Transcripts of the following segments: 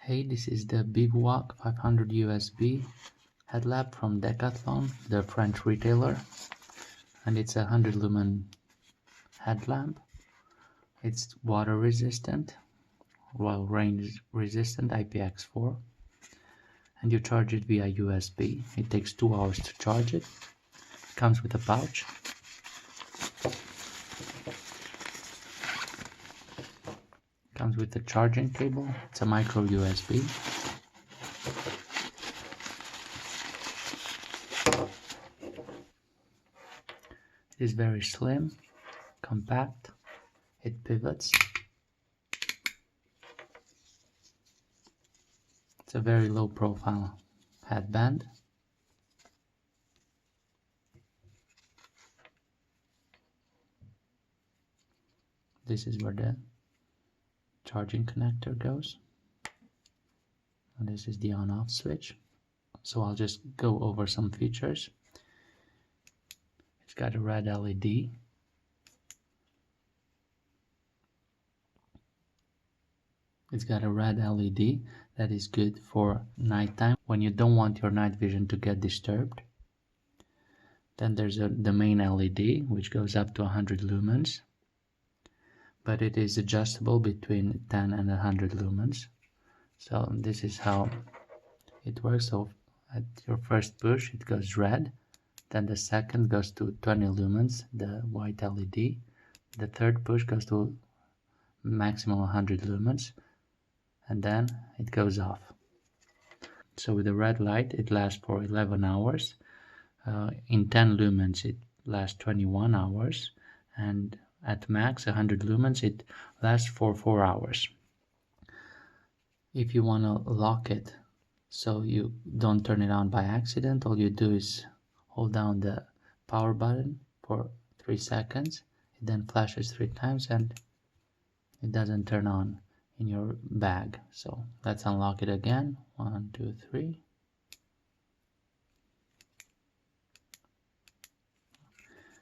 Hey, this is the bivouac 500 USB headlamp from Decathlon, the French retailer, and it's a 100 lumen headlamp. It's water resistant, while rain resistant, IPX4, and you charge it via USB. It takes 2 hours to charge it. It comes with a pouch. Comes with a charging cable. It's a micro USB. It is very slim, compact. It pivots. It's a very low profile headband. This is where the charging connector goes, and this is the on-off switch. So I'll just go over some features. It's got a red LED. It's got a red LED that is good for nighttime when you don't want your night vision to get disturbed. Then there's the main LED, which goes up to 100 lumens, but it is adjustable between 10 and 100 lumens. So this is how it works. So at your first push it goes red, then the second goes to 20 lumens, the white LED, the third push goes to maximum 100 lumens, and then it goes off. So with the red light it lasts for 11 hours. In 10 lumens it lasts 21 hours, and at max 100 lumens it lasts for 4 hours. If you want to lock it so you don't turn it on by accident, all you do is hold down the power button for 3 seconds. It then flashes 3 times and it doesn't turn on in your bag. So let's unlock it again. 1, 2, 3.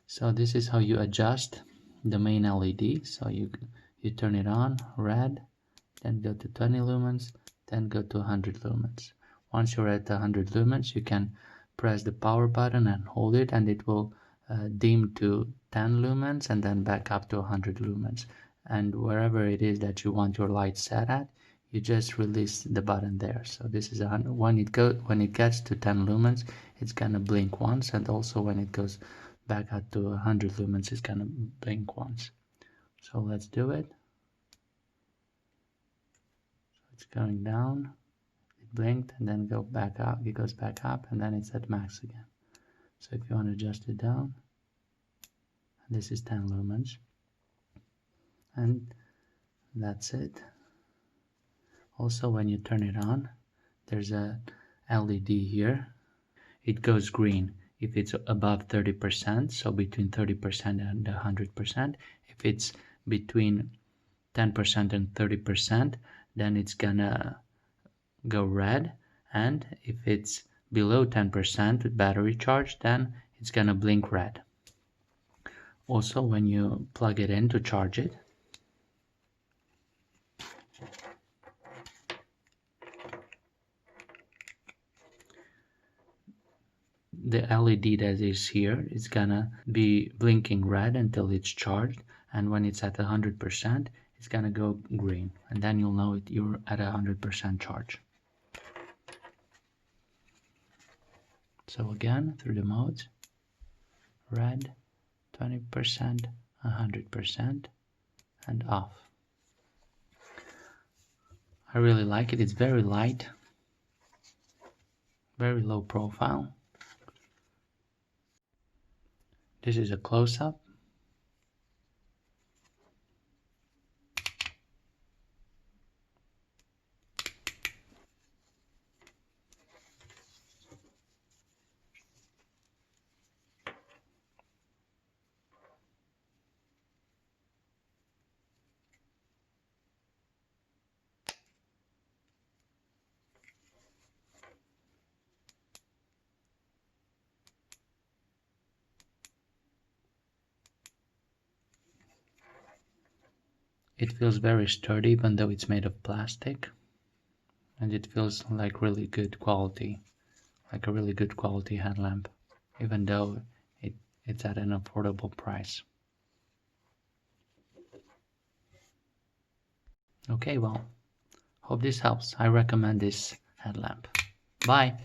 So this is how you adjust the main LED. So you turn it on, red, then go to 20 lumens, then go to 100 lumens. Once you're at 100 lumens, you can press the power button and hold it, and it will dim to 10 lumens and then back up to 100 lumens. And wherever it is that you want your light set at, you just release the button there. So this is 100. When it gets to 10 lumens, it's gonna blink once, and also when it goes back up to 100 lumens, it's gonna blink once. So let's do it. It's going down, it blinked, and then go back up. It goes back up, and then it's at max again. So if you want to adjust it down, this is 10 lumens, and that's it. Also, when you turn it on, there's a LED here. It goes green if it's above 30%, so between 30% and 100%. If it's between 10% and 30%, then it's gonna go red, and if it's below 10% with battery charge, then it's gonna blink red. Also, when you plug it in to charge it, the LED that is here is gonna be blinking red until it's charged, and when it's at 100%, it's gonna go green, and then you'll know you're at 100% charge. So again, through the modes, red, 20%, 100%, and off. I really like it. It's very light, very low profile. This is a close-up. It feels very sturdy even though it's made of plastic. and it feels like really good quality, like a really good quality headlamp, even though it's at an affordable price. Okay, well, hope this helps. I recommend this headlamp. Bye!